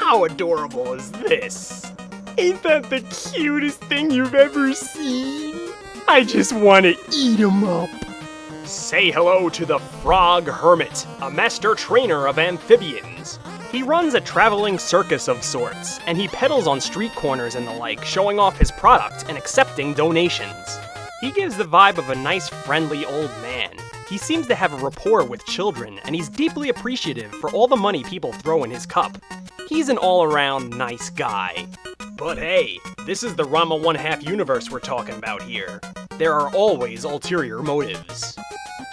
How adorable is this? Ain't that the cutest thing you've ever seen? I just want to eat him up. Say hello to the Frog Hermit, a master trainer of amphibians. He runs a traveling circus of sorts, and he peddles on street corners and the like, showing off his product and accepting donations. He gives the vibe of a nice, friendly old man. He seems to have a rapport with children, and he's deeply appreciative for all the money people throw in his cup. He's an all-around nice guy. But hey, this is the Ranma 1/2 universe we're talking about here. There are always ulterior motives.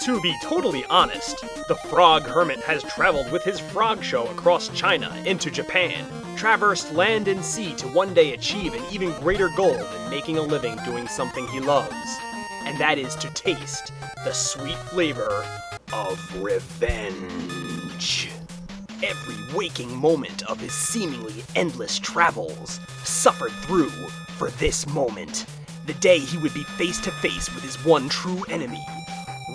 To be totally honest, the Frog Hermit has traveled with his frog show across China into Japan, traversed land and sea to one day achieve an even greater goal than making a living doing something he loves. And that is to taste the sweet flavor of revenge. Every waking moment of his seemingly endless travels suffered through for this moment, the day he would be face to face with his one true enemy,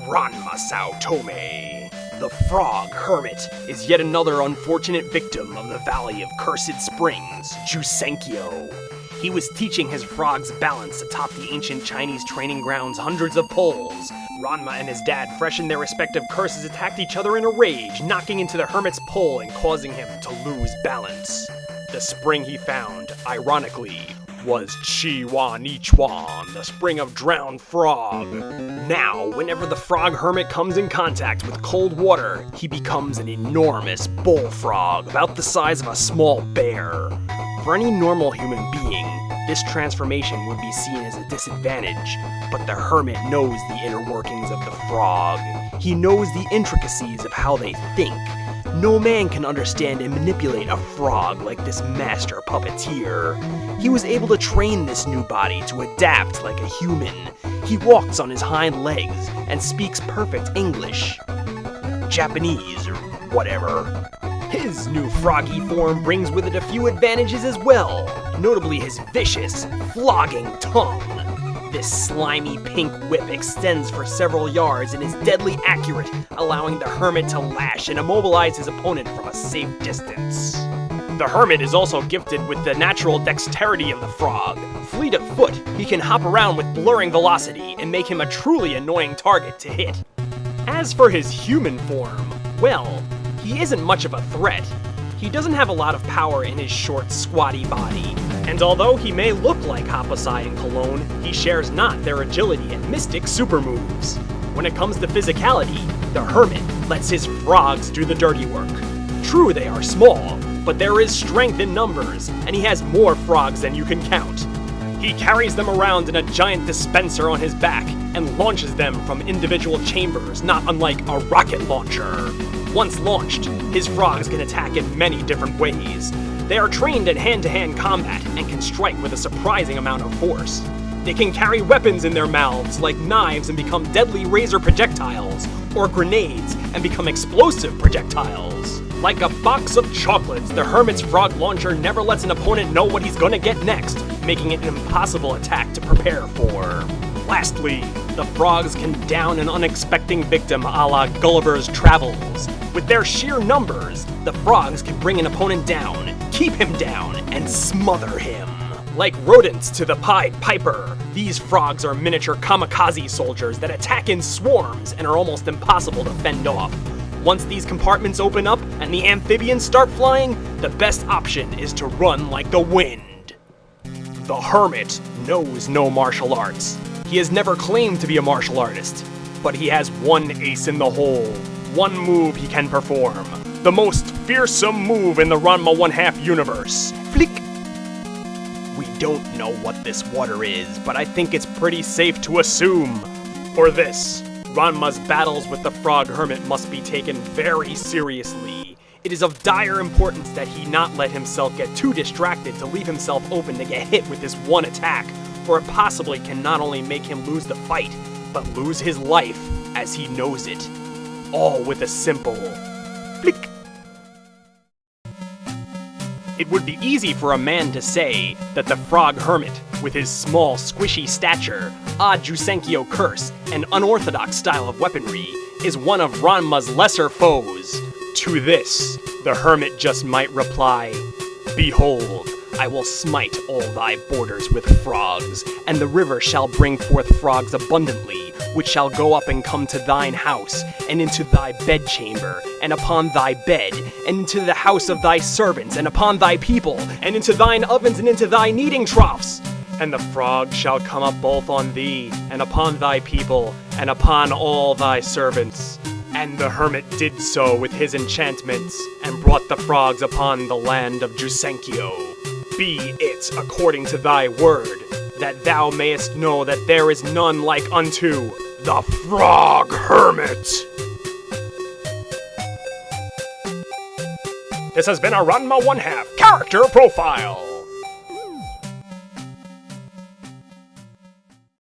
Ranma Tome. The Frog Hermit is yet another unfortunate victim of the Valley of Cursed Springs, Jusenkyo. He was teaching his frogs balance atop the ancient Chinese training grounds hundreds of poles. Ranma and his dad, fresh in their respective curses, attacked each other in a rage, knocking into the hermit's pole and causing him to lose balance. The spring he found, ironically, was Chi-Wan-Ichuan, the spring of drowned frog. Now, whenever the Frog Hermit comes in contact with cold water, he becomes an enormous bullfrog, about the size of a small bear. For any normal human being, this transformation would be seen as a disadvantage, but the hermit knows the inner workings of the frog. He knows the intricacies of how they think. No man can understand and manipulate a frog like this master puppeteer. He was able to train this new body to adapt like a human. He walks on his hind legs and speaks perfect English. Japanese, or whatever. His new froggy form brings with it a few advantages as well, notably his vicious, flogging tongue. This slimy pink whip extends for several yards and is deadly accurate, allowing the hermit to lash and immobilize his opponent from a safe distance. The hermit is also gifted with the natural dexterity of the frog. Fleet of foot, he can hop around with blurring velocity and make him a truly annoying target to hit. As for his human form, well, he isn't much of a threat. He doesn't have a lot of power in his short, squatty body. And although he may look like Hapasai and Cologne, he shares not their agility and mystic super moves. When it comes to physicality, the hermit lets his frogs do the dirty work. True, they are small, but there is strength in numbers, and he has more frogs than you can count. He carries them around in a giant dispenser on his back and launches them from individual chambers, not unlike a rocket launcher. Once launched, his frogs can attack in many different ways. They are trained in hand-to-hand combat and can strike with a surprising amount of force. They can carry weapons in their mouths like knives and become deadly razor projectiles, or grenades and become explosive projectiles. Like a box of chocolates, the hermit's frog launcher never lets an opponent know what he's gonna get next, making it an impossible attack to prepare for. Lastly, the frogs can down an unexpected victim a la Gulliver's Travels. With their sheer numbers, the frogs can bring an opponent down, keep him down, and smother him. Like rodents to the Pied Piper, these frogs are miniature kamikaze soldiers that attack in swarms and are almost impossible to fend off. Once these compartments open up and the amphibians start flying, the best option is to run like the wind. The hermit knows no martial arts. He has never claimed to be a martial artist, but he has one ace in the hole, one move he can perform. The most fearsome move in the Ranma 1/2 universe. Flick! We don't know what this water is, but I think it's pretty safe to assume. Or this. Ranma's battles with the Frog Hermit must be taken very seriously. It is of dire importance that he not let himself get too distracted to leave himself open to get hit with this one attack, or it possibly can not only make him lose the fight, but lose his life as he knows it. All with a simple flick. It would be easy for a man to say that the Frog Hermit, with his small, squishy stature, odd Jusenkyo curse, and unorthodox style of weaponry, is one of Ranma's lesser foes. To this, the hermit just might reply, Behold, I will smite all thy borders with frogs, and the river shall bring forth frogs abundantly, which shall go up and come to thine house, and into thy bedchamber, and upon thy bed, and into the house of thy servants, and upon thy people, and into thine ovens, and into thy kneading troughs. And the frogs shall come up both on thee, and upon thy people, and upon all thy servants. And the hermit did so with his enchantments, and brought the frogs upon the land of Jusenkyo. Be it according to thy word, that thou mayest know that there is none like unto the Frog Hermit. This has been a Ranma 1/2 character profile.